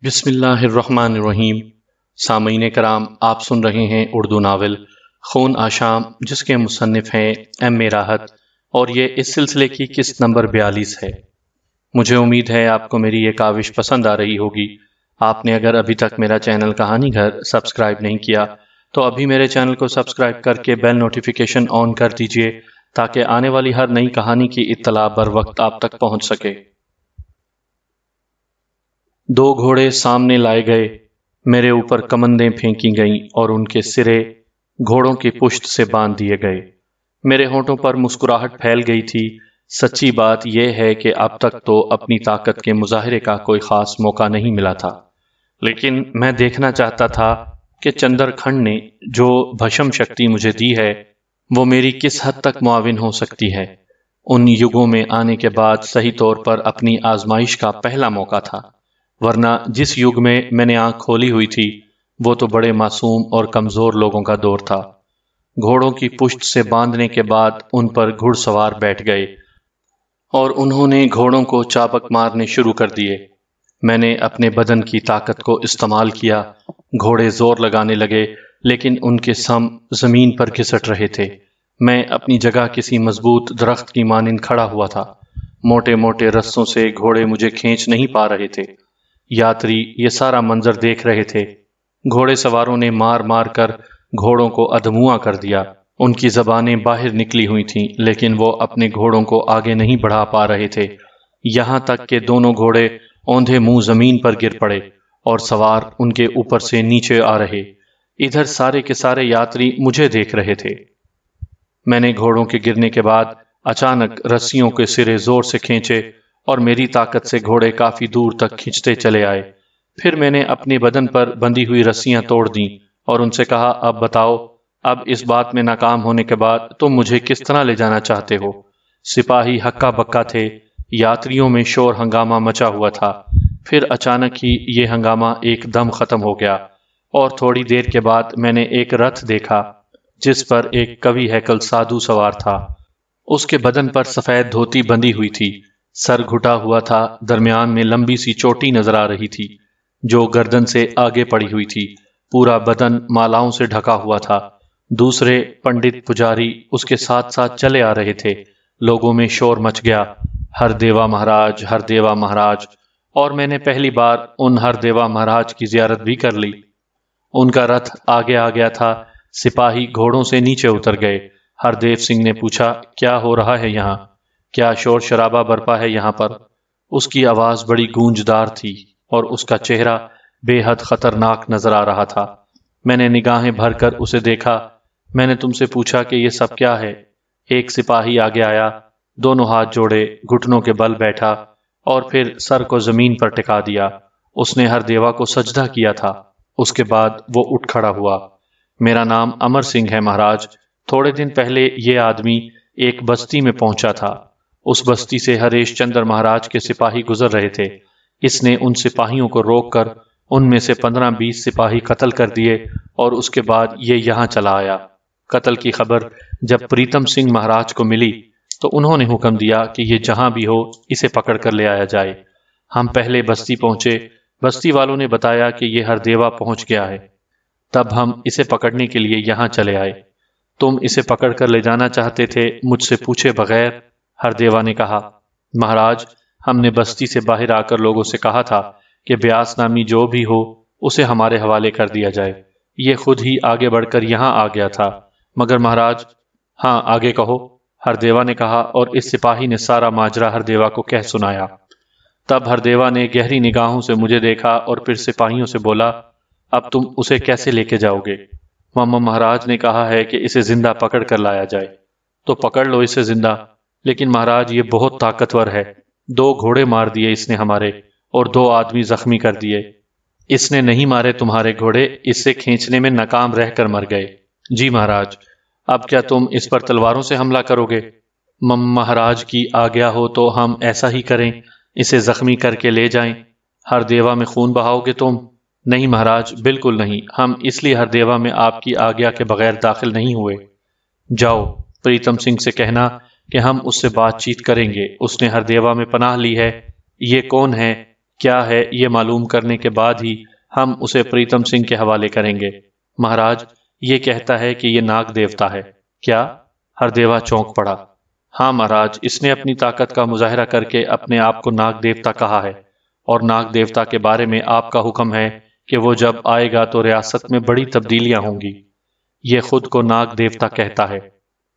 بسم اللہ الرحمن الرحیم۔ سامعین کرام، آپ سن رہے ہیں اردو ناول خون آشام، جس کے مصنف ہیں ایم اے راحت، اور یہ اس سلسلے کی قسط نمبر 42 ہے۔ مجھے امید ہے آپ کو میری یہ کاوش پسند آ رہی ہوگی۔ آپ نے اگر ابھی تک میرا چینل کہانی گھر سبسکرائب نہیں کیا تو ابھی میرے چینل کو سبسکرائب کر کے بیل نوٹیفیکیشن آن کر دیجئے تاکہ آنے والی ہر نئی کہانی کی اطلاع بر وقت آپ تک پہنچ سکے۔ دو گھوڑے سامنے لائے گئے، میرے اوپر کمندیں پھینکی گئیں اور ان کے سرے گھوڑوں کی پشت سے باندھ دیے گئے۔ میرے ہونٹوں پر مسکراہٹ پھیل گئی تھی۔ سچی بات یہ ہے کہ اب تک تو اپنی طاقت کے مظاہرے کا کوئی خاص موقع نہیں ملا تھا، لیکن میں دیکھنا چاہتا تھا کہ چندر کھنڈ نے جو بھشم شکتی مجھے دی ہے وہ میری کس حد تک معاون ہو سکتی ہے۔ ان یگوں میں آنے کے بعد صحیح طور پر اپنی آزمائش کا پہلا موقع تھا، ورنہ جس یگ میں نے آنکھ کھولی ہوئی تھی وہ تو بڑے معصوم اور کمزور لوگوں کا دور تھا۔ گھوڑوں کی پشت سے باندھنے کے بعد ان پر گھڑ سوار بیٹھ گئے اور انہوں نے گھوڑوں کو چابک مارنے شروع کر دیے۔ میں نے اپنے بدن کی طاقت کو استعمال کیا، گھوڑے زور لگانے لگے لیکن ان کے سم زمین پر گھسٹ رہے تھے۔ میں اپنی جگہ کسی مضبوط درخت کی مانند کھڑا ہوا تھا۔ موٹے موٹے رسوں سے گھوڑے مجھے کھینچ نہیں پا رہے تھے۔ یاتری یہ سارا منظر دیکھ رہے تھے۔ گھوڑے سواروں نے مار مار کر گھوڑوں کو ادھموا کر دیا۔ ان کی زبانیں باہر نکلی ہوئی تھیں لیکن وہ اپنے گھوڑوں کو آگے نہیں بڑھا پا رہے تھے، یہاں تک کہ دونوں گھوڑے اوندھے منہ زمین پر گر پڑے اور سوار ان کے اوپر سے نیچے آ رہے۔ ادھر سارے کے سارے یاتری مجھے دیکھ رہے تھے۔ میں نے گھوڑوں کے گرنے کے بعد اچانک رسیوں کے سرے زور سے کھینچے اور میری طاقت سے گھوڑے کافی دور تک کھنچتے چلے آئے۔ پھر میں نے اپنے بدن پر بندھی ہوئی رسیاں توڑ دیں اور ان سے کہا، اب بتاؤ، اب اس بات میں ناکام ہونے کے بعد تم مجھے کس طرح لے جانا چاہتے ہو؟ سپاہی ہکا بکا تھے، یاتریوں میں شور ہنگامہ مچا ہوا تھا۔ پھر اچانک ہی یہ ہنگامہ ایک دم ختم ہو گیا اور تھوڑی دیر کے بعد میں نے ایک رتھ دیکھا جس پر ایک کوی ہیکل سادھو سوار تھا۔ اس کے بدن پر سفید دھوتی بندھی ہوئی تھی، سر گھٹا ہوا تھا، درمیان میں لمبی سی چوٹی نظر آ رہی تھی جو گردن سے آگے پڑی ہوئی تھی، پورا بدن مالاؤں سے ڈھکا ہوا تھا۔ دوسرے پنڈت پجاری اس کے ساتھ ساتھ چلے آ رہے تھے۔ لوگوں میں شور مچ گیا، ہر دیوا مہاراج، ہر دیوا مہاراج، اور میں نے پہلی بار ان ہر دیوا مہاراج کی زیارت بھی کر لی۔ ان کا رتھ آگے آ گیا تھا، سپاہی گھوڑوں سے نیچے اتر گئے۔ ہردیو سنگھ نے پوچھا، کیا ہو رہا ہے یہاں؟ کیا شور شرابہ برپا ہے یہاں پر؟ اس کی آواز بڑی گونجدار تھی اور اس کا چہرہ بے حد خطرناک نظر آ رہا تھا۔ میں نے نگاہیں بھر کر اسے دیکھا۔ میں نے تم سے پوچھا کہ یہ سب کیا ہے؟ ایک سپاہی آگے آیا، دونوں ہاتھ جوڑے، گھٹنوں کے بل بیٹھا اور پھر سر کو زمین پر ٹکا دیا۔ اس نے ہر دیوا کو سجدہ کیا تھا۔ اس کے بعد وہ اٹھ کھڑا ہوا۔ میرا نام امر سنگھ ہے مہاراج۔ تھوڑے دن پہلے یہ آدمی ایک بستی میں پہنچا تھا۔ اس بستی سے ہریش چندر مہاراج کے سپاہی گزر رہے تھے۔ اس نے ان سپاہیوں کو روک کر ان میں سے 15-20 سپاہی قتل کر دیے اور اس کے بعد یہ یہاں چلا آیا۔ قتل کی خبر جب پریتم سنگھ مہاراج کو ملی تو انہوں نے حکم دیا کہ یہ جہاں بھی ہو اسے پکڑ کر لے آیا جائے۔ ہم پہلے بستی پہنچے، بستی والوں نے بتایا کہ یہ ہر دیوا پہنچ گیا ہے، تب ہم اسے پکڑنے کے لیے یہاں چلے آئے۔ تم اسے پکڑ کر لے جانا چاہتے تھے مجھ سے پوچھے بغیر؟ ہر دیوا نے کہا، مہاراج، ہم نے بستی سے باہر آ کر لوگوں سے کہا تھا کہ بیاس نامی جو بھی ہو اسے ہمارے حوالے کر دیا جائے۔ یہ خود ہی آگے بڑھ کر یہاں آ گیا تھا۔ مگر مہاراج، ہاں آگے کہو، ہر دیوا نے کہا، اور اس سپاہی نے سارا ماجرا ہر دیوا کو کہہ سنایا۔ تب ہر دیوا نے گہری نگاہوں سے مجھے دیکھا اور پھر سپاہیوں سے بولا، اب تم اسے کیسے لے کے جاؤ گے؟ مہاراج نے کہا ہے کہ اسے زندہ پکڑ کر لایا جائے۔ تو پکڑ لو اسے زندہ، لیکن مہاراج یہ بہت طاقتور ہے۔ 2 گھوڑے مار دیے اس نے ہمارے اور 2 آدمی زخمی کر دیے۔ اس نے نہیں مارے تمہارے گھوڑے، اس سے کھینچنے میں ناکام رہ کر مر گئے۔ جی مہاراج۔ اب کیا تم اس پر تلواروں سے حملہ کرو گے؟ مہاراج کی آگیا ہو تو ہم ایسا ہی کریں، اسے زخمی کر کے لے جائیں۔ ہر دیوا میں خون بہاؤ گے تم؟ نہیں مہاراج، بالکل نہیں، ہم اس لیے ہر دیوا میں آپ کی آگیا کے بغیر داخل نہیں ہوئے۔ جاؤ پریتم سنگھ سے کہنا کہ ہم اس سے بات چیت کریں گے، اس نے ہر دیوا میں پناہ لی ہے۔ یہ کون ہے؟ کیا ہے یہ معلوم کرنے کے بعد ہی ہم اسے پریتم سنگھ کے حوالے کریں گے۔ مہاراج، یہ کہتا ہے کہ یہ ناگ دیوتا ہے۔ کیا؟ ہردیوا چونک پڑا۔ ہاں مہاراج، اس نے اپنی طاقت کا مظاہرہ کر کے اپنے آپ کو ناگ دیوتا کہا ہے، اور ناگ دیوتا کے بارے میں آپ کا حکم ہے کہ وہ جب آئے گا تو ریاست میں بڑی تبدیلیاں ہوں گی۔ یہ خود کو ناگ دیوتا کہتا ہے۔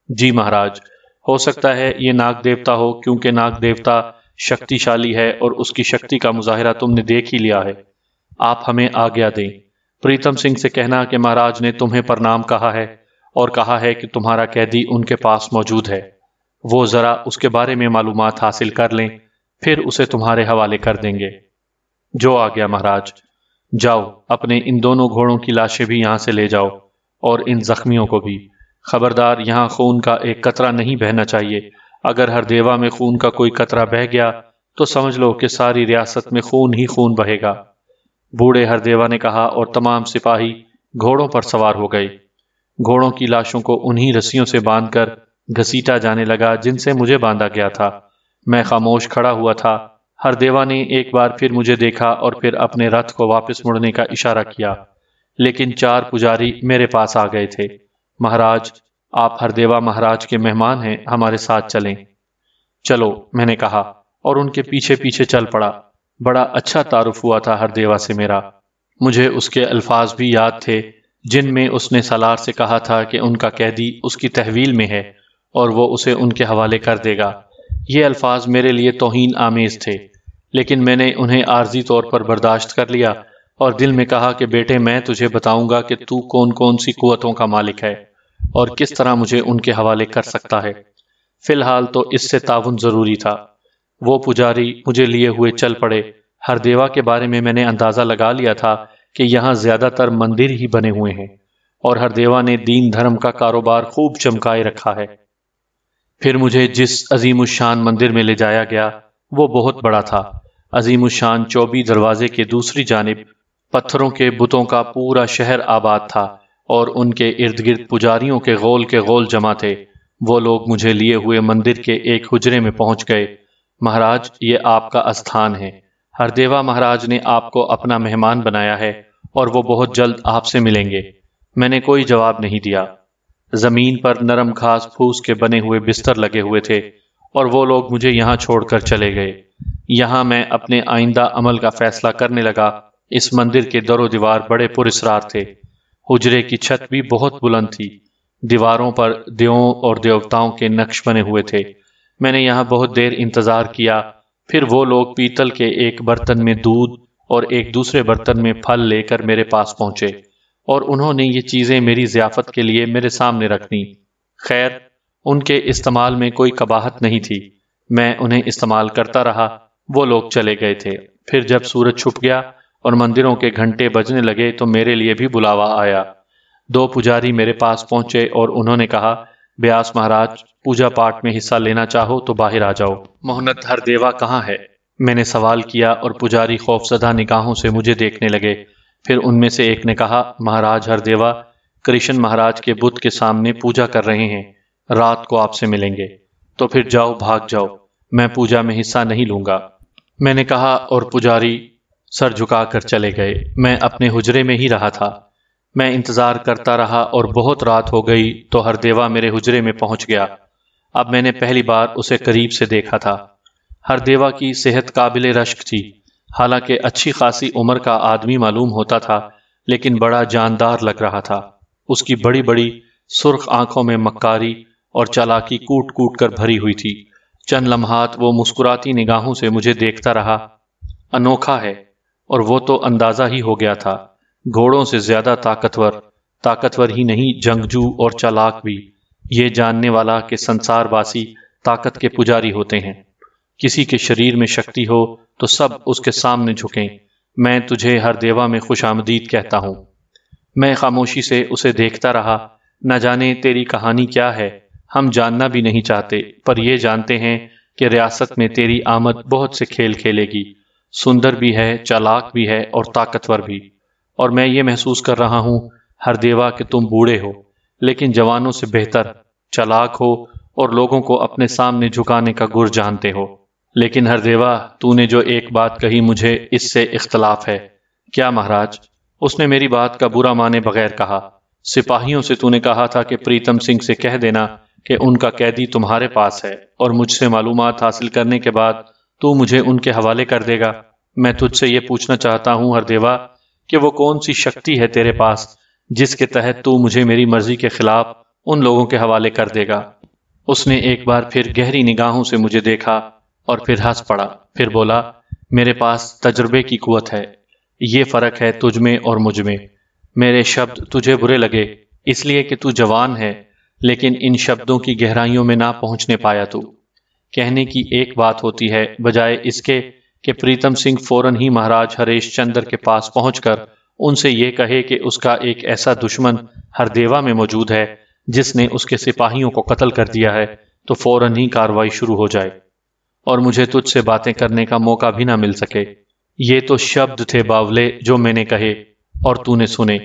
جی مہاراج، ہو سکتا ہے یہ ناگ دیوتا ہو، کیونکہ ناگ دیوتا شکتی شالی ہے اور اس کی شکتی کا مظاہرہ تم نے دیکھ ہی لیا ہے۔ آپ ہمیں آگیا دیں۔ پریتم سنگھ سے کہنا کہ مہاراج نے تمہیں پرنام کہا ہے اور کہا ہے کہ تمہارا قیدی ان کے پاس موجود ہے۔ وہ ذرا اس کے بارے میں معلومات حاصل کر لیں، پھر اسے تمہارے حوالے کر دیں گے۔ جو آ گیا مہاراج۔ جاؤ، اپنے ان دونوں گھوڑوں کی لاشیں بھی یہاں سے لے جاؤ، اور ان زخمیوں کو بھی۔ خبردار، یہاں خون کا ایک قطرہ نہیں بہنا چاہیے۔ اگر ہردیوا میں خون کا کوئی قطرہ بہہ گیا تو سمجھ لو کہ ساری ریاست میں خون ہی خون بہے گا۔ بوڑھے ہردیوا نے کہا، اور تمام سپاہی گھوڑوں پر سوار ہو گئے۔ گھوڑوں کی لاشوں کو انہی رسیوں سے باندھ کر گھسیٹا جانے لگا جن سے مجھے باندھا گیا تھا۔ میں خاموش کھڑا ہوا تھا۔ ہردیوا نے ایک بار پھر مجھے دیکھا اور پھر اپنے رتھ کو واپس مڑنے کا اشارہ کیا، لیکن 4 پجاری میرے پاس آ گئے تھے۔ مہاراج، آپ ہردیوا مہاراج کے مہمان ہیں، ہمارے ساتھ چلیں۔ چلو، میں نے کہا، اور ان کے پیچھے پیچھے چل پڑا۔ بڑا اچھا تعارف ہوا تھا ہردیوا سے میرا۔ مجھے اس کے الفاظ بھی یاد تھے جن میں اس نے سالار سے کہا تھا کہ ان کا قیدی اس کی تحویل میں ہے اور وہ اسے ان کے حوالے کر دے گا۔ یہ الفاظ میرے لیے توہین آمیز تھے، لیکن میں نے انہیں عارضی طور پر برداشت کر لیا اور دل میں کہا کہ بیٹے، میں تجھے بتاؤں گا کہ تو کون کون سی قوتوں کا مالک ہے اور کس طرح مجھے ان کے حوالے کر سکتا ہے۔ فی الحال تو اس سے تعاون ضروری تھا۔ وہ پجاری مجھے لیے ہوئے چل پڑے۔ ہردیوا کے بارے میں میں نے اندازہ لگا لیا تھا کہ یہاں زیادہ تر مندر ہی بنے ہوئے ہیں، اور ہردیوا نے دین دھرم کا کاروبار خوب چمکائے رکھا ہے۔ پھر مجھے جس عظیم الشان مندر میں لے جایا گیا وہ بہت بڑا تھا۔ عظیم الشان چوبی دروازے کے دوسری جانب پتھروں کے بتوں کا پورا شہر آباد تھا، اور ان کے ارد گرد پجاریوں کے غول جمع تھے۔ وہ لوگ مجھے لیے ہوئے مندر کے ایک حجرے میں پہنچ گئے۔ مہاراج، یہ آپ کا استھان ہے۔ ہردیوا مہاراج نے آپ کو اپنا مہمان بنایا ہے اور وہ بہت جلد آپ سے ملیں گے۔ میں نے کوئی جواب نہیں دیا۔ زمین پر نرم گھاس پھوس کے بنے ہوئے بستر لگے ہوئے تھے، اور وہ لوگ مجھے یہاں چھوڑ کر چلے گئے۔ یہاں میں اپنے آئندہ عمل کا فیصلہ کرنے لگا۔ اس مندر کے در و دیوار بڑے پراسرار تھے۔ حجرے کی چھت بھی بہت بلند تھی۔ دیواروں پر دیووں اور دیوتاؤں کے نقش بنے ہوئے تھے۔ میں نے یہاں بہت دیر انتظار کیا۔ پھر وہ لوگ پیتل کے ایک برتن میں دودھ اور ایک دوسرے برتن میں پھل لے کر میرے پاس پہنچے، اور انہوں نے یہ چیزیں میری ضیافت کے لیے میرے سامنے رکھ دیں۔ خیر، ان کے استعمال میں کوئی قباحت نہیں تھی۔ میں انہیں استعمال کرتا رہا۔ وہ لوگ چلے گئے تھے۔ پھر جب سورج چھپ گیا اور مندروں کے گھنٹے بجنے لگے تو میرے لیے بھی بلاوا آیا۔ 2 پجاری میرے پاس پہنچے اور انہوں نے کہا، بیاس مہاراج، پوجا پاٹ میں حصہ لینا چاہو تو باہر آ جاؤ۔ مہنت ہردیوا کہاں ہے؟ میں نے سوال کیا، اور پجاری خوفزدہ نگاہوں سے مجھے دیکھنے لگے۔ پھر ان میں سے ایک نے کہا، مہاراج ہردیوا کرشن مہاراج کے بت کے سامنے پوجا کر رہے ہیں، رات کو آپ سے ملیں گے۔ تو پھر جاؤ، بھاگ جاؤ، میں پوجا میں حصہ نہیں لوں گا۔ میں نے کہا، اور پجاری سر جھکا کر چلے گئے۔ میں اپنے حجرے میں ہی رہا تھا۔ میں انتظار کرتا رہا، اور بہت رات ہو گئی تو ہردیوا میرے حجرے میں پہنچ گیا۔ اب میں نے پہلی بار اسے قریب سے دیکھا تھا۔ ہردیوا کی صحت قابل رشک تھی۔ حالانکہ اچھی خاصی عمر کا آدمی معلوم ہوتا تھا، لیکن بڑا جاندار لگ رہا تھا۔ اس کی بڑی بڑی سرخ آنکھوں میں مکاری اور چالاکی کوٹ کوٹ کر بھری ہوئی تھی۔ چند لمحات وہ مسکراتی نگاہوں سے مجھے دیکھتا رہا۔ انوکھا ہے، اور وہ تو اندازہ ہی ہو گیا تھا۔ گھوڑوں سے زیادہ طاقتور ہی نہیں، جنگجو اور چالاک بھی۔ یہ جاننے والا کہ سنسار باسی طاقت کے پجاری ہوتے ہیں۔ کسی کے شریر میں شکتی ہو تو سب اس کے سامنے جھکیں۔ میں تجھے ہردیوا میں خوش آمدید کہتا ہوں۔ میں خاموشی سے اسے دیکھتا رہا۔ نہ جانے تیری کہانی کیا ہے، ہم جاننا بھی نہیں چاہتے، پر یہ جانتے ہیں کہ ریاست میں تیری آمد بہت سے کھیل کھیلے گی۔ سندر بھی ہے، چالاک بھی ہے، اور طاقتور بھی۔ اور میں یہ محسوس کر رہا ہوں ہردیوا کہ تم بوڑھے ہو، لیکن جوانوں سے بہتر، چالاک ہو، اور لوگوں کو اپنے سامنے جھکانے کا گر جانتے ہو۔ لیکن ہردیوا، تو نے جو ایک بات کہی مجھے اس سے اختلاف ہے۔ کیا مہاراج؟ اس نے میری بات کا برا مانے بغیر کہا۔ سپاہیوں سے تو نے کہا تھا کہ پریتم سنگھ سے کہہ دینا کہ ان کا قیدی تمہارے پاس ہے، اور مجھ سے معلومات حاصل کرنے کے بعد تو مجھے ان کے حوالے کر دے گا۔ میں تجھ سے یہ پوچھنا چاہتا ہوں ہردیوا کہ وہ کون سی شکتی ہے تیرے پاس جس کے تحت تو مجھے میری مرضی کے خلاف ان لوگوں کے حوالے کر دے گا؟ اس نے ایک بار پھر گہری نگاہوں سے مجھے دیکھا اور پھر ہنس پڑا، پھر بولا، میرے پاس تجربے کی قوت ہے۔ یہ فرق ہے تجھ میں اور مجھ میں۔ میرے شبد تجھے برے لگے اس لیے کہ تو جوان ہے، لیکن ان شبدوں کی گہرائیوں میں نہ پہنچنے پایا تو۔ کہنے کی ایک بات ہوتی ہے، بجائے اس کے کہ پریتم سنگھ فوراً ہی مہاراج ہریش چندر کے پاس پہنچ کر ان سے یہ کہے کہ اس کا ایک ایسا دشمن ہردیوا میں موجود ہے جس نے اس کے سپاہیوں کو قتل کر دیا ہے، تو فوراً ہی کارروائی شروع ہو جائے اور مجھے تجھ سے باتیں کرنے کا موقع بھی نہ مل سکے۔ یہ تو شبد تھے باولے جو میں نے کہے اور تو نے سنے۔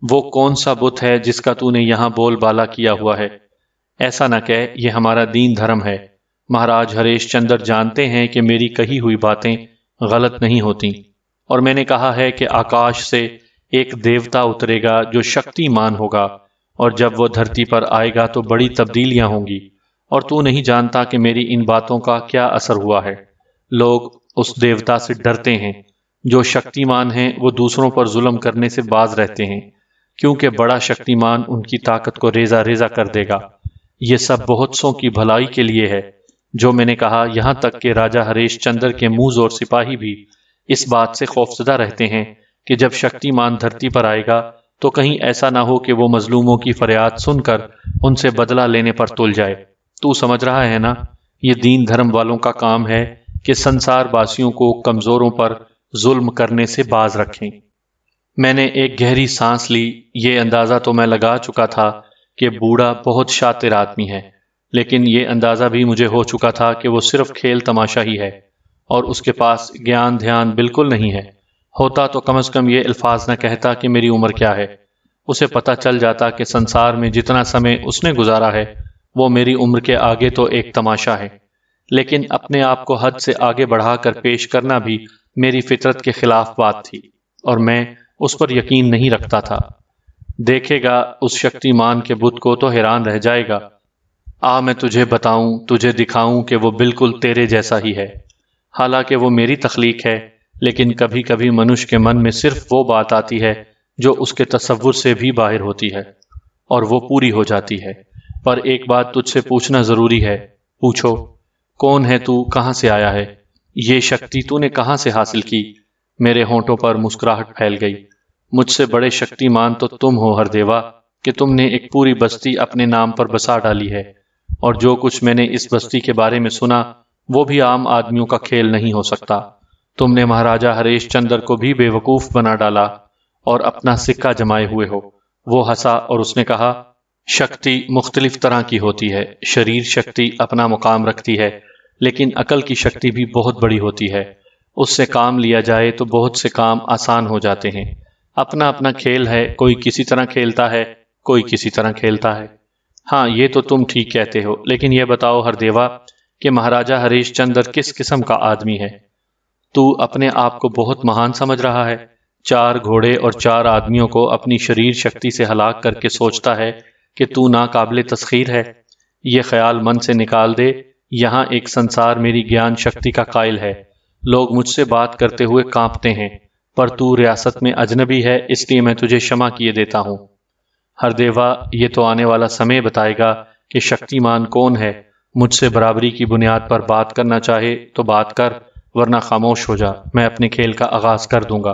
وہ کون سا بت ہے جس کا تو نے یہاں بول بالا کیا ہوا ہے؟ ایسا نہ کہہ، یہ ہمارا دین دھرم ہے۔ مہاراج ہریش چندر جانتے ہیں کہ میری کہی ہوئی باتیں غلط نہیں ہوتی، اور میں نے کہا ہے کہ آکاش سے ایک دیوتا اترے گا جو شکتی مان ہوگا، اور جب وہ دھرتی پر آئے گا تو بڑی تبدیلیاں ہوں گی، اور تو نہیں جانتا کہ میری ان باتوں کا کیا اثر ہوا ہے۔ لوگ اس دیوتا سے ڈرتے ہیں۔ جو شکتیمان ہیں وہ دوسروں پر ظلم کرنے سے باز رہتے ہیں، کیونکہ بڑا شکتیمان ان کی طاقت کو ریزہ ریزہ کر دے گا۔ یہ سب بہت سوں کی بھلائی کے لیے ہے۔ جو میں نے کہا، یہاں تک کہ راجہ ہریش چندر کے موذ اور سپاہی بھی اس بات سے خوفزدہ رہتے ہیں کہ جب شکتیمان دھرتی پر آئے گا تو کہیں ایسا نہ ہو کہ وہ مظلوموں کی فریاد سن کر ان سے بدلہ لینے پر تل جائے۔ تو سمجھ رہا ہے نا، یہ دین دھرم والوں کا کام ہے کہ سنسار باسیوں کو کمزوروں پر ظلم کرنے سے باز رکھیں۔ میں نے ایک گہری سانس لی۔ یہ اندازہ تو میں لگا چکا تھا کہ بوڑھا بہت شاطر آدمی ہے، لیکن یہ اندازہ بھی مجھے ہو چکا تھا کہ وہ صرف کھیل تماشا ہی ہے اور اس کے پاس گیان دھیان بالکل نہیں ہے۔ ہوتا تو کم از کم یہ الفاظ نہ کہتا کہ میری عمر کیا ہے۔ اسے پتہ چل جاتا کہ سنسار میں جتنا سمے اس نے گزارا ہے وہ میری عمر کے آگے تو ایک تماشا ہے، لیکن اپنے آپ کو حد سے آگے بڑھا کر پیش کرنا بھی میری فطرت کے خلاف بات تھی، اور میں اس پر یقین نہیں رکھتا تھا۔ دیکھے گا اس شکتیمان کے بت کو تو حیران رہ جائے گا۔ میں تجھے بتاؤں، تجھے دکھاؤں کہ وہ بالکل تیرے جیسا ہی ہے۔ حالانکہ وہ میری تخلیق ہے، لیکن کبھی کبھی منش کے من میں صرف وہ بات آتی ہے جو اس کے تصور سے بھی باہر ہوتی ہے، اور وہ پوری ہو جاتی ہے۔ پر ایک بات تجھ سے پوچھنا ضروری ہے۔ پوچھو۔ کون ہے تو؟ کہاں سے آیا ہے؟ یہ شکتی تو نے کہاں سے حاصل کی؟ میرے ہونٹوں پر مسکراہٹ پھیل گئی۔ مجھ سے بڑے شکتیمان تو تم ہو ہردیوا، کہ تم نے ایک پوری بستی اپنے نام پر بسا ڈالی ہے، اور جو کچھ میں نے اس بستی کے بارے میں سنا وہ بھی عام آدمیوں کا کھیل نہیں ہو سکتا۔ تم نے مہاراجہ ہریش چندر کو بھی بے وقوف بنا ڈالا اور اپنا سکہ جمائے ہوئے ہو۔ وہ ہنسا اور اس نے کہا، شکتی مختلف طرح کی ہوتی ہے۔ شریر شکتی اپنا مقام رکھتی ہے، لیکن عقل کی شکتی بھی بہت بڑی ہوتی ہے۔ اس سے کام لیا جائے تو بہت سے کام آسان ہو جاتے ہیں۔ اپنا اپنا کھیل ہے، کوئی کسی طرح کھیلتا ہے، کوئی کسی طرح کھیلتا ہے۔ ہاں، یہ تو تم ٹھیک کہتے ہو، لیکن یہ بتاؤ ہردیوا کہ مہاراجہ ہریش چندر کس قسم کا آدمی ہے؟ تو اپنے آپ کو بہت مہان سمجھ رہا ہے۔ 4 گھوڑے اور 4 آدمیوں کو اپنی شریر شکتی سے ہلاک کر کے سوچتا ہے کہ تو ناقابل تسخیر ہے۔ یہ خیال من سے نکال دے۔ یہاں ایک سنسار میری گیان شکتی کا قائل ہے۔ لوگ مجھ سے بات کرتے ہوئے کانپتے ہیں، پر تو ریاست میں اجنبی ہے، اس لیے میں تجھے شمع کیے دیتا ہوں۔ ہردیوا، یہ تو آنے والا سمے بتائے گا کہ شکتیمان کون ہے۔ مجھ سے برابری کی بنیاد پر بات کرنا چاہے تو بات کر، ورنہ خاموش ہو جا، میں اپنے کھیل کا آغاز کر دوں گا۔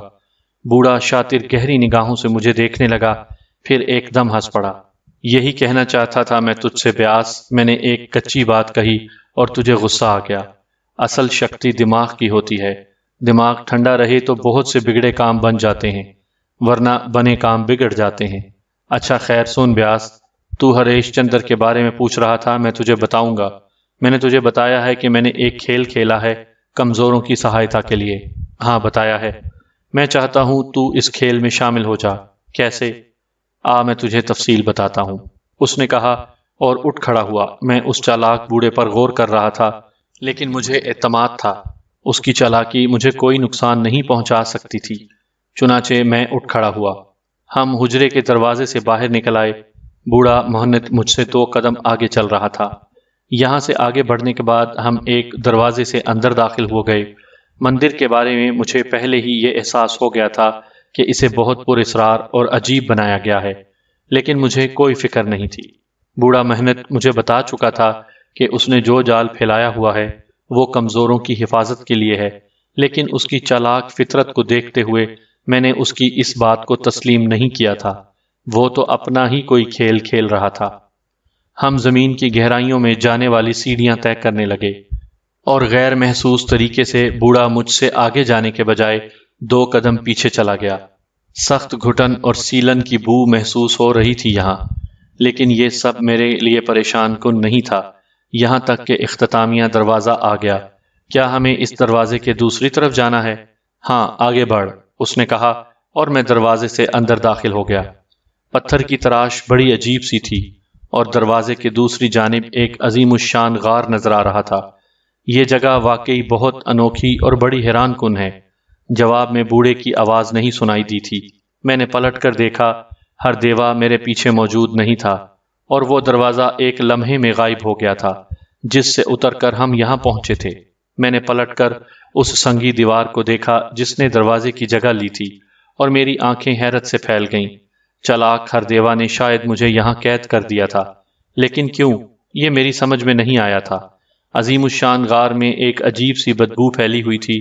بوڑھا شاطر گہری نگاہوں سے مجھے دیکھنے لگا، پھر ایک دم ہنس پڑا۔ یہی کہنا چاہتا تھا میں تجھ سے بیاس، میں نے ایک کچی بات کہی اور تجھے غصہ آ گیا۔ اصل شکتی دماغ کی ہوتی ہے۔ دماغ ٹھنڈا رہے تو بہت سے بگڑے کام بن جاتے ہیں، ورنہ بنے کام بگڑ جاتے ہیں۔ اچھا خیر، سن بیاس، تو ہریش چندر کے بارے میں پوچھ رہا تھا، میں تجھے بتاؤں گا۔ میں نے تجھے بتایا ہے کہ میں نے ایک کھیل کھیلا ہے کمزوروں کی سہایتا کے لیے۔ ہاں بتایا ہے۔ میں چاہتا ہوں تو اس کھیل میں شامل ہو جا۔ کیسے؟ میں تجھے تفصیل بتاتا ہوں، اس نے کہا اور اٹھ کھڑا ہوا۔ میں اس چالاک بوڑھے پر غور کر رہا تھا لیکن مجھے اعتماد تھا اس کی چالاکی مجھے کوئی نقصان نہیں پہنچا سکتی تھی۔ چنانچہ میں اٹھ کھڑا ہوا۔ ہم حجرے کے دروازے سے باہر نکل آئے۔ بوڑھا محنت مجھ سے 2 قدم آگے چل رہا تھا۔ یہاں سے آگے بڑھنے کے بعد ہم ایک دروازے سے اندر داخل ہو گئے۔ مندر کے بارے میں مجھے پہلے ہی یہ احساس ہو گیا تھا کہ اسے بہت پر اسرار اور عجیب بنایا گیا ہے، لیکن مجھے کوئی فکر نہیں تھی۔ بوڑھا محنت مجھے بتا چکا تھا کہ اس نے جو جال پھیلایا ہوا ہے وہ کمزوروں کی حفاظت کے لیے ہے، لیکن اس کی چالاک فطرت کو دیکھتے ہوئے میں نے اس کی اس بات کو تسلیم نہیں کیا تھا۔ وہ تو اپنا ہی کوئی کھیل کھیل رہا تھا۔ ہم زمین کی گہرائیوں میں جانے والی سیڑھیاں طے کرنے لگے، اور غیر محسوس طریقے سے بوڑھا مجھ سے آگے جانے کے بجائے 2 قدم پیچھے چلا گیا۔ سخت گھٹن اور سیلن کی بو محسوس ہو رہی تھی یہاں، لیکن یہ سب میرے لیے پریشان کن نہیں تھا، یہاں تک کہ اختتامیہ دروازہ آ گیا۔ کیا ہمیں اس دروازے کے دوسری طرف جانا ہے؟ ہاں، آگے بڑھ، اس نے کہا، اور میں دروازے سے اندر داخل ہو گیا۔ پتھر کی تراش بڑی عجیب سی تھی، اور دروازے کے دوسری جانب ایک عظیم الشان غار نظر آ رہا تھا۔ یہ جگہ واقعی بہت انوکھی اور بڑی حیران کن ہے۔ جواب میں بوڑھے کی آواز نہیں سنائی دی تھی۔ میں نے پلٹ کر دیکھا، ہر دیوا میرے پیچھے موجود نہیں تھا، اور وہ دروازہ ایک لمحے میں غائب ہو گیا تھا جس سے اتر کر ہم یہاں پہنچے تھے۔ میں نے پلٹ کر اس سنگی دیوار کو دیکھا جس نے دروازے کی جگہ لی تھی، اور میری آنکھیں حیرت سے پھیل گئیں۔ چالاک ہر دیوا نے شاید مجھے یہاں قید کر دیا تھا، لیکن کیوں، یہ میری سمجھ میں نہیں آیا تھا۔ عظیم الشان غار میں ایک عجیب سی بدبو پھیلی ہوئی تھی۔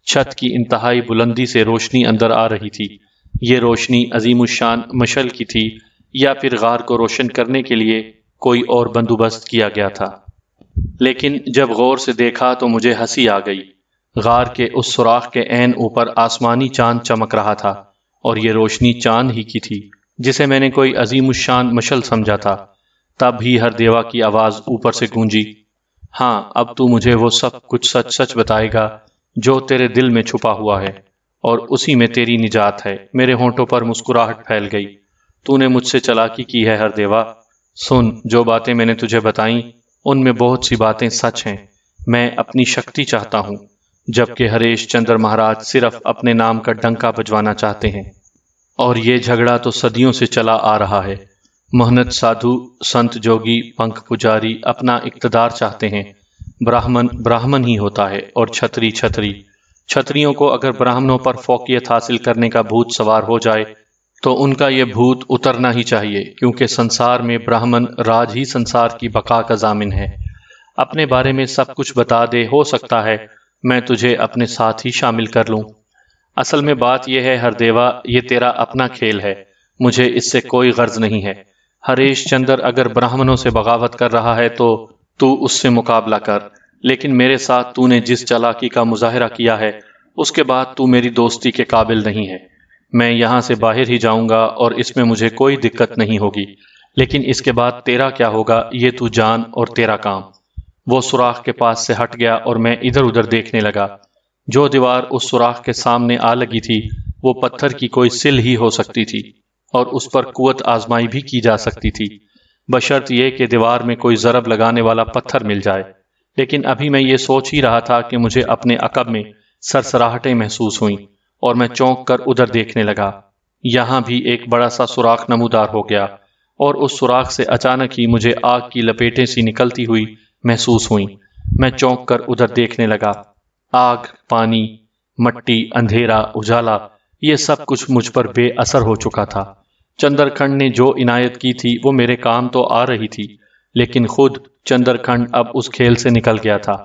چھت کی انتہائی بلندی سے روشنی اندر آ رہی تھی۔ یہ روشنی عظیم الشان مشل کی تھی، یا پھر غار کو روشن کرنے کے لیے کوئی اور بندوبست کیا گیا تھا؟ لیکن جب غور سے دیکھا تو مجھے ہنسی آ گئی۔ غار کے اس سوراخ کے عین اوپر آسمانی چاند چمک رہا تھا، اور یہ روشنی چاند ہی کی تھی جسے میں نے کوئی عظیم الشان مشل سمجھا تھا۔ تب ہی ہر دیوا کی آواز اوپر سے گونجی، ہاں، اب تو مجھے وہ سب کچھ سچ سچ بتائے گا جو تیرے دل میں چھپا ہوا ہے، اور اسی میں تیری نجات ہے۔ میرے ہونٹوں پر مسکراہٹ پھیل گئی۔ تو نے مجھ سے چالاکی کی ہے ہر دیوا۔ سن، جو باتیں میں نے تجھے بتائیں ان میں بہت سی باتیں سچ ہیں۔ میں اپنی شکتی چاہتا ہوں، جبکہ ہریش چندر مہاراج صرف اپنے نام کا ڈنکا بجوانا چاہتے ہیں، اور یہ جھگڑا تو صدیوں سے چلا آ رہا ہے۔ محنت سادھو، سنت جوگی، پنکھ پجاری اپنا اقتدار چاہتے ہیں۔ براہمن براہمن ہی ہوتا ہے، اور چھتری چھتری۔ چھتریوں کو اگر براہمنوں پر فوقیت حاصل کرنے کا بھوت سوار ہو جائے تو ان کا یہ بھوت اترنا ہی چاہیے، کیونکہ سنسار میں براہمن راج ہی سنسار کی بقا کا ضامن ہے۔ اپنے بارے میں سب کچھ بتا دے، ہو سکتا ہے میں تجھے اپنے ساتھ ہی شامل کر لوں۔ اصل میں بات یہ ہے ہر دیوا، یہ تیرا اپنا کھیل ہے، مجھے اس سے کوئی غرض نہیں ہے۔ ہریش چندر اگر براہمنوں سے بغاوت کر رہا ہے تو اس سے مقابلہ کر، لیکن میرے ساتھ تو نے جس چالاکی کا مظاہرہ کیا ہے اس کے بعد تو میری دوستی کے قابل نہیں ہے۔ میں یہاں سے باہر ہی جاؤں گا اور اس میں مجھے کوئی دقت نہیں ہوگی، لیکن اس کے بعد تیرا کیا ہوگا یہ تو جان، اور تیرا کام۔ وہ سوراخ کے پاس سے ہٹ گیا اور میں ادھر ادھر دیکھنے لگا۔ جو دیوار اس سوراخ کے سامنے آ لگی تھی وہ پتھر کی کوئی سل ہی ہو سکتی تھی، اور اس پر قوت آزمائی بھی کی جا سکتی تھی، بشرط یہ کہ دیوار میں کوئی ضرب لگانے والا پتھر مل جائے۔ لیکن ابھی میں یہ سوچ ہی رہا تھا کہ مجھے اپنے عقب میں سرسراہٹیں محسوس ہوئیں، اور میں چونک کر ادھر دیکھنے لگا۔ یہاں بھی ایک بڑا سا سوراخ نمودار ہو گیا، اور اس سوراخ سے اچانک ہی مجھے آگ کی لپیٹیں سی نکلتی ہوئی محسوس ہوئیں۔ میں چونک کر ادھر دیکھنے لگا۔ آگ، پانی، مٹی، اندھیرا، اجالا، یہ سب کچھ مجھ پر بے اثر ہو چکا تھا۔ چندر کھنڈ نے جو عنایت کی تھی وہ میرے کام تو آ رہی تھی، لیکن خود چندر کھنڈ اب اس کھیل سے نکل گیا تھا۔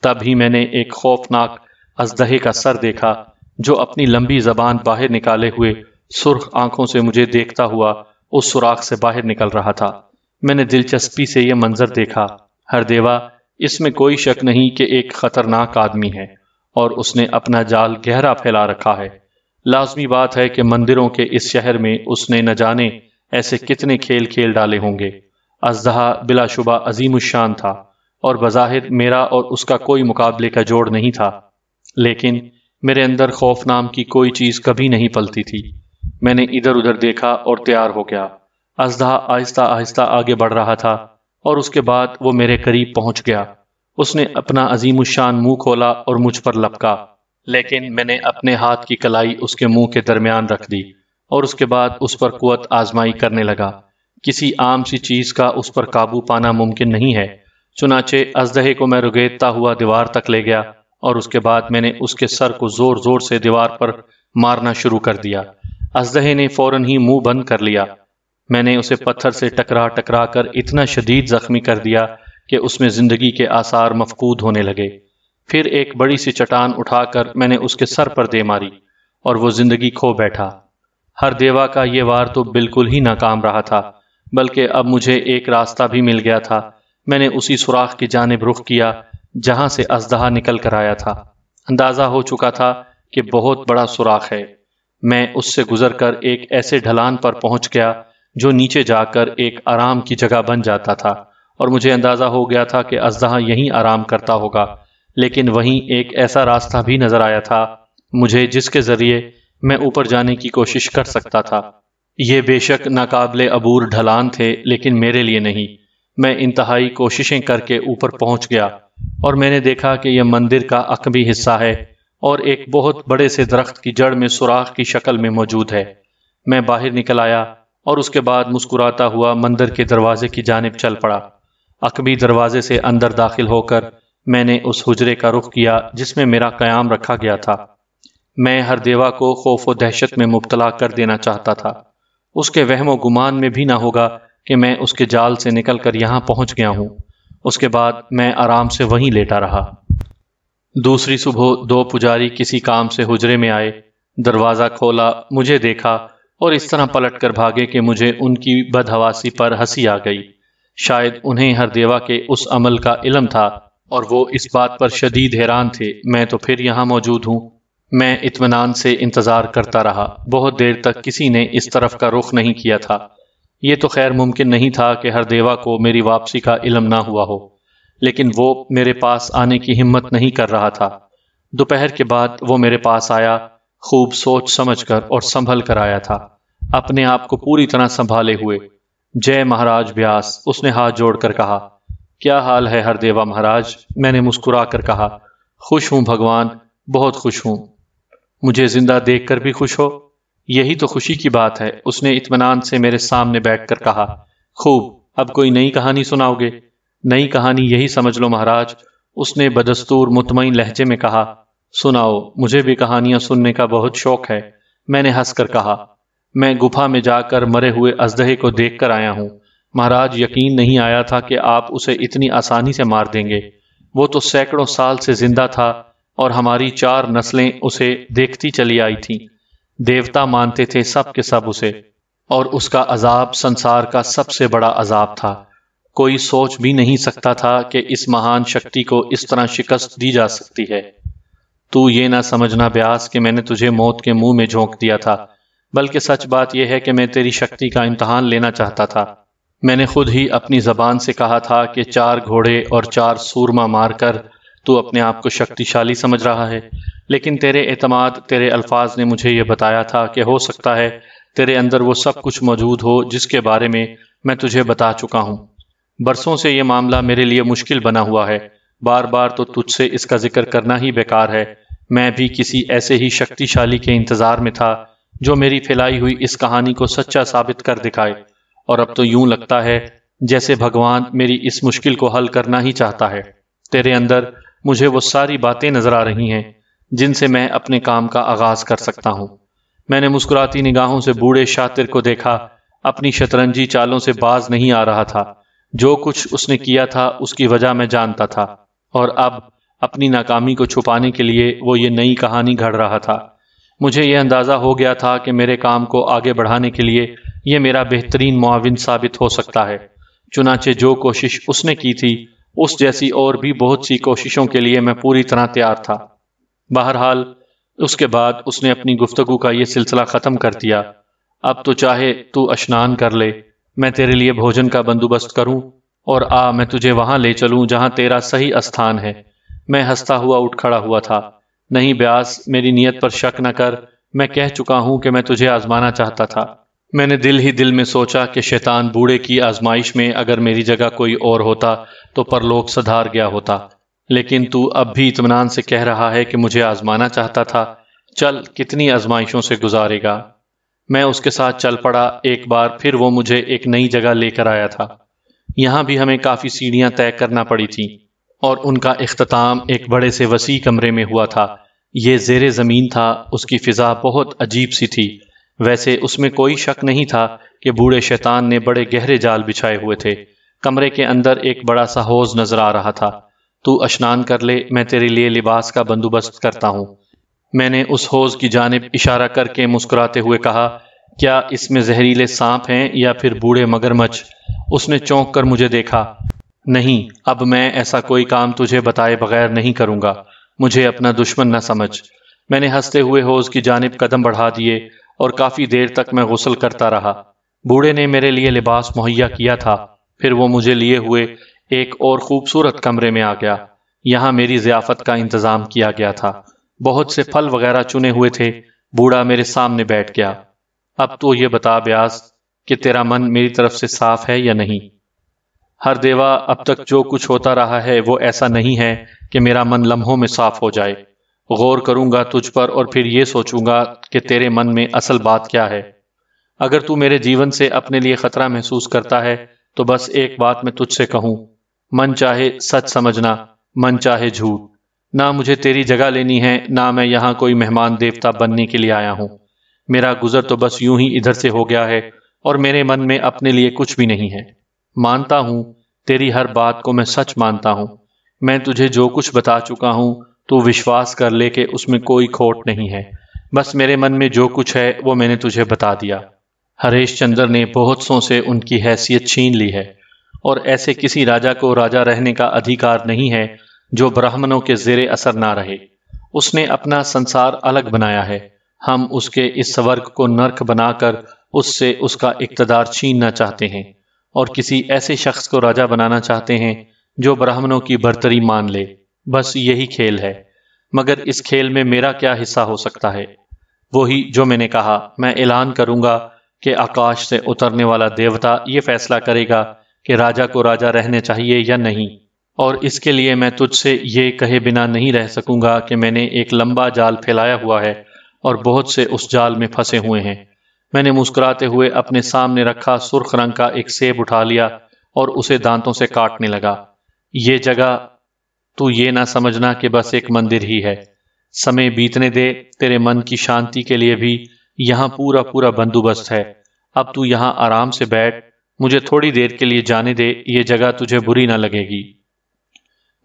تب ہی میں نے ایک خوفناک اژدہے کا سر دیکھا جو اپنی لمبی زبان باہر نکالے ہوئے سرخ آنکھوں سے مجھے دیکھتا ہوا اس سوراخ سے باہر نکل رہا تھا۔ میں نے دلچسپی سے یہ منظر دیکھا۔ ہر دیوا، اس میں کوئی شک نہیں کہ ایک خطرناک آدمی ہے، اور اس نے اپنا جال گہرا پھیلا رکھا ہے۔ لازمی بات ہے کہ مندروں کے اس شہر میں اس نے نہ جانے ایسے کتنے کھیل کھیل ڈالے ہوں گے۔ اژدہا بلا شبہ عظیم الشان تھا، اور بظاہر میرا اور اس کا کوئی مقابلے کا جوڑ نہیں تھا، لیکن میرے اندر خوف نام کی کوئی چیز کبھی نہیں پلتی تھی۔ میں نے ادھر ادھر دیکھا اور تیار ہو گیا۔ اژدہا آہستہ آہستہ آگے بڑھ رہا تھا، اور اس کے بعد وہ میرے قریب پہنچ گیا۔ اس نے اپنا عظیم الشان منہ کھولا اور مجھ پر لپکا، لیکن میں نے اپنے ہاتھ کی کلائی اس کے منہ کے درمیان رکھ دی اور اس کے بعد اس پر قوت آزمائی کرنے لگا۔ کسی عام سی چیز کا اس پر قابو پانا ممکن نہیں ہے، چنانچہ اژدہے کو میں رگیدتا ہوا دیوار تک لے گیا اور اس کے بعد میں نے اس کے سر کو زور زور سے دیوار پر مارنا شروع کر دیا۔ اژدہے نے فوراً ہی منہ بند کر لیا۔ میں نے اسے پتھر سے ٹکرا ٹکرا کر اتنا شدید زخمی کر دیا کہ اس میں زندگی کے آثار مفقود ہونے لگے۔ پھر ایک بڑی سی چٹان اٹھا کر میں نے اس کے سر پر دے ماری اور وہ زندگی کھو بیٹھا۔ ہر دیوا کا یہ وار تو بالکل ہی ناکام رہا تھا، بلکہ اب مجھے ایک راستہ بھی مل گیا تھا۔ میں نے اسی سوراخ کی جانب رخ کیا جہاں سے اژدہا نکل کر آیا تھا۔ اندازہ ہو چکا تھا کہ بہت بڑا سوراخ ہے۔ میں اس سے گزر کر ایک ایسے ڈھلان پر پہنچ گیا جو نیچے جا کر ایک آرام کی جگہ بن جاتا تھا، اور مجھے اندازہ ہو گیا تھا کہ اژدہا یہیں آرام کرتا ہوگا، لیکن وہیں ایک ایسا راستہ بھی نظر آیا تھا مجھے جس کے ذریعے میں اوپر جانے کی کوشش کر سکتا تھا۔ یہ بے شک ناقابل عبور ڈھلان تھے، لیکن میرے لیے نہیں۔ میں انتہائی کوششیں کر کے اوپر پہنچ گیا اور میں نے دیکھا کہ یہ مندر کا عقبی حصہ ہے اور ایک بہت بڑے سے درخت کی جڑ میں سوراخ کی شکل میں موجود ہے۔ میں باہر نکل آیا اور اس کے بعد مسکراتا ہوا مندر کے دروازے کی جانب چل پڑا۔ عقبی دروازے سے اندر داخل ہو کر میں نے اس حجرے کا رخ کیا جس میں میرا قیام رکھا گیا تھا۔ میں ہر دیوا کو خوف و دہشت میں مبتلا کر دینا چاہتا تھا۔ اس کے وہم و گمان میں بھی نہ ہوگا کہ میں اس کے جال سے نکل کر یہاں پہنچ گیا ہوں۔ اس کے بعد میں آرام سے وہیں لیٹا رہا۔ دوسری صبح 2 پجاری کسی کام سے حجرے میں آئے، دروازہ کھولا، مجھے دیکھا اور اس طرح پلٹ کر بھاگے کہ مجھے ان کی بدحواسی پر ہنسی آ گئی۔ شاید انہیں ہر دیوا کے اس عمل کا علم تھا اور وہ اس بات پر شدید حیران تھے۔ میں تو پھر یہاں موجود ہوں۔ میں اطمینان سے انتظار کرتا رہا۔ بہت دیر تک کسی نے اس طرف کا رخ نہیں کیا تھا۔ یہ تو خیر ممکن نہیں تھا کہ ہر دیوا کو میری واپسی کا علم نہ ہوا ہو، لیکن وہ میرے پاس آنے کی ہمت نہیں کر رہا تھا۔ دوپہر کے بعد وہ میرے پاس آیا، خوب سوچ سمجھ کر اور سنبھل کر آیا تھا، اپنے آپ کو پوری طرح سنبھالے ہوئے۔ جے مہاراج بیاس، اس نے ہاتھ جوڑ کر کہا۔ کیا حال ہے ہر دیوا مہاراج؟ میں نے مسکرا کر کہا۔ خوش ہوں بھگوان، بہت خوش ہوں۔ مجھے زندہ دیکھ کر بھی خوش ہو؟ یہی تو خوشی کی بات ہے، اس نے اطمینان سے میرے سامنے بیٹھ کر کہا۔ خوب، اب کوئی نئی کہانی سناؤ گے؟ نئی کہانی یہی سمجھ لو مہاراج، اس نے بدستور مطمئن لہجے میں کہا۔ سناؤ، مجھے بھی کہانیاں سننے کا بہت شوق ہے، میں نے ہنس کر کہا۔ میں گپھا میں جا کر مرے ہوئے اژدہے کو دیکھ کر آیا ہوں مہاراج، یقین نہیں آیا تھا کہ آپ اسے اتنی آسانی سے مار دیں گے۔ وہ تو سینکڑوں سال سے زندہ تھا اور ہماری 4 نسلیں اسے دیکھتی چلی آئی تھیں۔ دیوتا مانتے تھے سب کے سب اسے، اور اس کا عذاب سنسار کا سب سے عذاب عذاب تھا۔ کوئی سوچ بھی نہیں سکتا تھا کہ اس مہان شکتی کو اس طرح شکست دی جا سکتی ہے۔ تو یہ نہ سمجھنا بیاس کہ میں نے تجھے موت کے منہ میں جھونک دیا تھا، بلکہ سچ بات یہ ہے کہ میں تیری شکتی کا امتحان لینا چاہتا تھا۔ میں نے خود ہی اپنی زبان سے کہا تھا کہ 4 گھوڑے اور 4 سورما مار کر تو اپنے آپ کو شکتیشالی سمجھ رہا ہے، لیکن تیرے اعتماد، تیرے الفاظ نے مجھے یہ بتایا تھا کہ ہو سکتا ہے تیرے اندر وہ سب کچھ موجود ہو جس کے بارے میں تجھے بتا چکا ہوں۔ برسوں سے یہ معاملہ میرے لیے مشکل بنا ہوا ہے، بار بار تو تجھ سے اس کا ذکر کرنا ہی بیکار ہے۔ میں بھی کسی ایسے ہی شکتیشالی کے انتظار میں تھا جو میری پھیلائی ہوئی اس کہانی کو سچا ثابت کر دکھائے، اور اب تو یوں لگتا ہے جیسے بھگوان میری اس مشکل کو حل کرنا ہی چاہتا ہے۔ تیرے اندر مجھے وہ ساری باتیں نظر آ رہی ہیں جن سے میں اپنے کام کا آغاز کر سکتا ہوں۔ میں نے مسکراتی نگاہوں سے بوڑھے شاطر کو دیکھا، اپنی شطرنجی چالوں سے باز نہیں آ رہا تھا۔ جو کچھ اس نے کیا تھا اس کی وجہ میں جانتا تھا، اور اب اپنی ناکامی کو چھپانے کے لیے وہ یہ نئی کہانی گھڑ رہا تھا۔ مجھے یہ اندازہ ہو گیا تھا کہ میرے کام کو آگے بڑھانے کے لیے یہ میرا بہترین معاون ثابت ہو سکتا ہے۔ چنانچہ جو کوشش اس نے کی تھی اس جیسی اور بھی بہت سی کوششوں کے لیے میں پوری طرح تیار تھا۔ بہرحال اس کے بعد اس نے اپنی گفتگو کا یہ سلسلہ ختم کر دیا۔ اب تو چاہے تو اشنان کر لے، میں تیرے لیے بھوجن کا بندوبست کروں، اور میں تجھے وہاں لے چلوں جہاں تیرا صحیح استھان ہے۔ میں ہنستا ہوا اٹھ کھڑا ہوا تھا۔ نہیں بیاس، میری نیت پر شک نہ کر، میں کہہ چکا ہوں کہ میں تجھے آزمانا چاہتا تھا۔ میں نے دل ہی دل میں سوچا کہ شیطان بوڑھے کی آزمائش میں اگر میری جگہ کوئی اور ہوتا تو پرلوک سدھار گیا ہوتا۔ لیکن تو اب بھی اطمینان سے کہہ رہا ہے کہ مجھے آزمانا چاہتا تھا۔ چل، کتنی آزمائشوں سے گزارے گا۔ میں اس کے ساتھ چل پڑا۔ ایک بار پھر وہ مجھے ایک نئی جگہ لے کر آیا تھا۔ یہاں بھی ہمیں کافی سیڑھیاں طے کرنا پڑی تھیں اور ان کا اختتام ایک بڑے سے وسیع کمرے میں ہوا تھا۔ یہ زیر زمین تھا۔ اس کی فضا بہت عجیب سی تھی۔ ویسے اس میں کوئی شک نہیں تھا کہ بوڑھے شیطان نے بڑے گہرے جال بچھائے ہوئے تھے۔ کمرے کے اندر ایک بڑا سا حوض نظر آ رہا تھا۔ تو اشنان کر لے، میں تیرے لیے لباس کا بندوبست کرتا ہوں۔ میں نے اس حوض کی جانب اشارہ کر کے مسکراتے ہوئے کہا، کیا اس میں زہریلے سانپ ہیں یا پھر بوڑھے مگرمچھ؟ اس نے چونک کر مجھے دیکھا۔ نہیں، اب میں ایسا کوئی کام تجھے بتائے بغیر نہیں کروں گا۔ مجھے اپنا دشمن نہ سمجھ۔ میں نے ہنستے ہوئے حوض کی جانب قدم بڑھا دیے اور کافی دیر تک میں غسل کرتا رہا۔ بوڑھے نے میرے لیے لباس مہیا کیا تھا۔ پھر وہ مجھے لیے ہوئے ایک اور خوبصورت کمرے میں آ گیا۔ یہاں میری ضیافت کا انتظام کیا گیا تھا۔ بہت سے پھل وغیرہ چنے ہوئے تھے۔ بوڑھا میرے سامنے بیٹھ گیا۔ اب تو یہ بتا بیاس کہ تیرا من میری طرف سے صاف ہے یا نہیں؟ ہر دیوا، اب تک جو کچھ ہوتا رہا ہے وہ ایسا نہیں ہے کہ میرا من لمحوں میں صاف ہو جائے۔ غور کروں گا تجھ پر اور پھر یہ سوچوں گا کہ تیرے من میں اصل بات کیا ہے۔ اگر تو میرے جیون سے اپنے لیے خطرہ محسوس کرتا ہے تو بس ایک بات میں تجھ سے کہوں، من چاہے سچ سمجھنا، من چاہے جھوٹ۔ نہ مجھے تیری جگہ لینی ہے، نہ میں یہاں کوئی مہمان دیوتا بننے کے لیے آیا ہوں۔ میرا گزر تو بس یوں ہی ادھر سے ہو گیا ہے اور میرے من میں اپنے لیے کچھ بھی نہیں ہے۔ مانتا ہوں، تیری ہر بات کو میں سچ مانتا ہوں۔ میں تجھے جو کچھ بتا چکا ہوں تو وشواس کر لے کہ اس میں کوئی کھوٹ نہیں ہے۔ بس میرے من میں جو کچھ ہے وہ میں نے تجھے بتا دیا۔ ہریش چندر نے بہت سوں سے ان کی حیثیت چھین لی ہے اور ایسے کسی راجا کو راجا رہنے کا ادھیکار نہیں ہے جو برہمنوں کے زیر اثر نہ رہے۔ اس نے اپنا سنسار الگ بنایا ہے۔ ہم اس کے اس سورگ کو نرک بنا کر اس سے اس کا اقتدار چھیننا چاہتے ہیں اور کسی ایسے شخص کو راجا بنانا چاہتے ہیں جو برہمنوں کی برتری مان لے۔ بس یہی کھیل ہے۔ مگر اس کھیل میں میرا کیا حصہ ہو سکتا ہے؟ وہی جو میں نے کہا، میں اعلان کروں گا کہ آکاش سے اترنے والا دیوتا یہ فیصلہ کرے گا کہ راجا کو راجا رہنے چاہیے یا نہیں، اور اس کے لیے میں تجھ سے یہ کہے بنا نہیں رہ سکوں گا کہ میں نے ایک لمبا جال پھیلایا ہوا ہے اور بہت سے اس جال میں پھنسے ہوئے ہیں۔ میں نے مسکراتے ہوئے اپنے سامنے رکھا سرخ رنگ کا ایک سیب اٹھا لیا اور اسے دانتوں سے کاٹنے لگا۔ یہ جگہ تو یہ نہ سمجھنا کہ بس ایک مندر ہی ہے۔ سمے بیتنے دے، تیرے من کی شانتی کے لیے بھی یہاں پورا پورا بندوبست ہے۔ اب تو یہاں آرام سے بیٹھ، مجھے تھوڑی دیر کے لیے جانے دے، یہ جگہ تجھے بری نہ لگے گی۔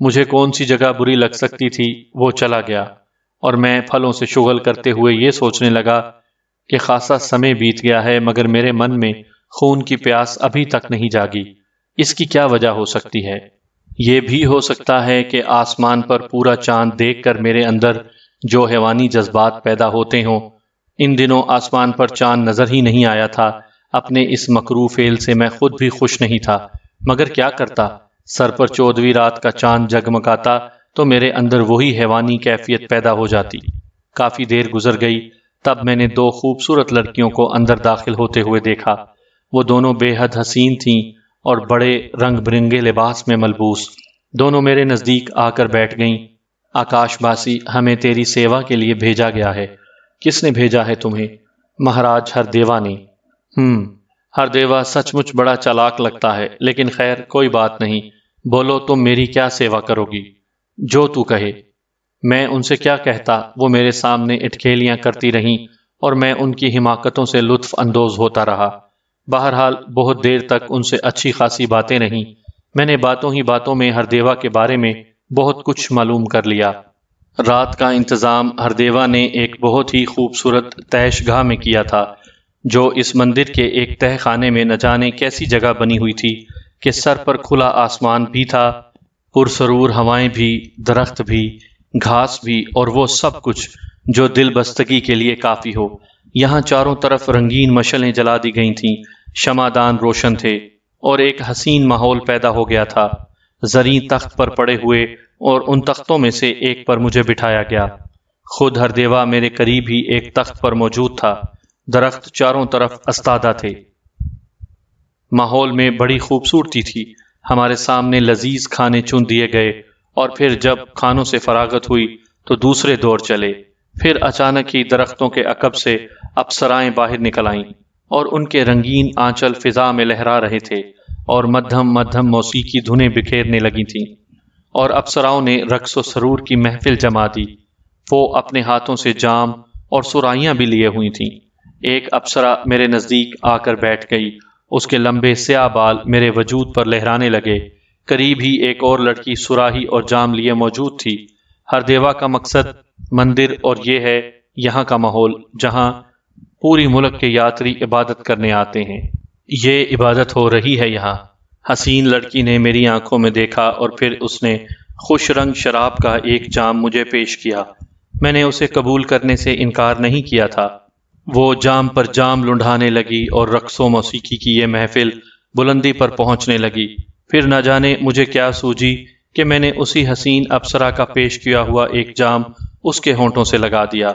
مجھے کون سی جگہ بری لگ سکتی تھی؟ وہ چلا گیا اور میں پھلوں سے شغل کرتے ہوئے یہ سوچنے لگا کہ خاصا سمے بیت گیا ہے مگر میرے من میں خون کی پیاس ابھی تک نہیں جاگی۔ اس کی کیا وجہ ہو سکتی ہے؟ یہ بھی ہو سکتا ہے کہ آسمان پر پورا چاند دیکھ کر میرے اندر جو حیوانی جذبات پیدا ہوتے ہوں۔ ان دنوں آسمان پر چاند نظر ہی نہیں آیا تھا۔ اپنے اس مکروہ فعل سے میں خود بھی خوش نہیں تھا، مگر کیا کرتا؟ سر پر 14ویں رات کا چاند جگمگاتا تو میرے اندر وہی حیوانی کیفیت پیدا ہو جاتی۔ کافی دیر گزر گئی، تب میں نے دو خوبصورت لڑکیوں کو اندر داخل ہوتے ہوئے دیکھا۔ وہ دونوں بے حد حسین تھیں اور بڑے رنگ برنگے لباس میں ملبوس۔ دونوں میرے نزدیک آ کر بیٹھ گئیں۔ آکاش باسی، ہمیں تیری سیوا کے لیے بھیجا گیا ہے۔ کس نے بھیجا ہے تمہیں؟ مہاراج ہردیوا نے۔ ہردیوا سچ مچ بڑا چالاک لگتا ہے، لیکن خیر کوئی بات نہیں۔ بولو تم میری کیا سیوا کرو گی؟ جو تو کہے۔ میں ان سے کیا کہتا، وہ میرے سامنے اٹکھیلیاں کرتی رہیں اور میں ان کی حماقتوں سے لطف اندوز ہوتا رہا۔ بہرحال بہت دیر تک ان سے اچھی خاصی باتیں رہیں۔ میں نے باتوں ہی باتوں میں ہردیوا کے بارے میں بہت کچھ معلوم کر لیا۔ رات کا انتظام ہردیوا نے ایک بہت ہی خوبصورت تیش گاہ میں کیا تھا، جو اس مندر کے ایک تہ خانے میں نہ جانے کیسی جگہ بنی ہوئی تھی کہ سر پر کھلا آسمان بھی تھا، پرسرور ہوائیں بھی، درخت بھی، گھاس بھی، اور وہ سب کچھ جو دل بستگی کے لیے کافی ہو۔ یہاں چاروں طرف رنگین مشعلیں جلا دی گئی تھیں، شمعدان روشن تھے اور ایک حسین ماحول پیدا ہو گیا تھا۔ زریں تخت پر پڑے ہوئے اور ان تختوں میں سے ایک پر مجھے بٹھایا گیا۔ خود ہردیوا میرے قریب ہی ایک تخت پر موجود تھا۔ درخت چاروں طرف استادہ تھے۔ ماحول میں بڑی خوبصورتی تھی۔ ہمارے سامنے لذیذ کھانے چن دیے گئے اور پھر جب کھانوں سے فراغت ہوئی تو دوسرے دور چلے۔ پھر اچانک ہی درختوں کے عقب سے اپسرائیں باہر نکل آئیں اور ان کے رنگین آنچل فضا میں لہرا رہے تھے اور مدھم مدھم موسیقی دھنیں بکھیرنے لگی تھیں، اور اپسراؤں نے رقص و سرور کی محفل جما دی۔ وہ اپنے ہاتھوں سے جام اور سرائیاں بھی لیے ہوئی تھیں۔ ایک اپسرا میرے نزدیک آ کر بیٹھ گئی، اس کے لمبے سیاہ بال میرے وجود پر لہرانے لگے۔ قریب ہی ایک اور لڑکی سراہی اور جام لیے موجود تھی۔ ہر دیوا کا مقصد مندر، اور یہ ہے یہاں کا ماحول جہاں پوری ملک کے یاتری عبادت کرنے آتے ہیں۔ یہ عبادت ہو رہی ہے یہاں۔ حسین لڑکی نے میری آنکھوں میں دیکھا اور پھر اس نے خوش رنگ شراب کا ایک جام مجھے پیش کیا۔ میں نے اسے قبول کرنے سے انکار نہیں کیا تھا۔ وہ جام پر جام لنڈھانے لگی اور رقص و موسیقی کی یہ محفل بلندی پر پہنچنے لگی۔ پھر نہ جانے مجھے کیا سوجی کہ میں نے اسی حسین اپسرا کا پیش کیا ہوا ایک جام اس کے ہونٹوں سے لگا دیا۔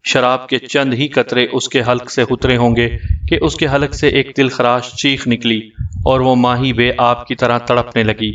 شراب کے چند ہی قطرے اس کے حلق سے اترے ہوں گے کہ اس کے حلق سے ایک دل خراش چیخ نکلی اور وہ ماہی بے آب کی طرح تڑپنے لگی۔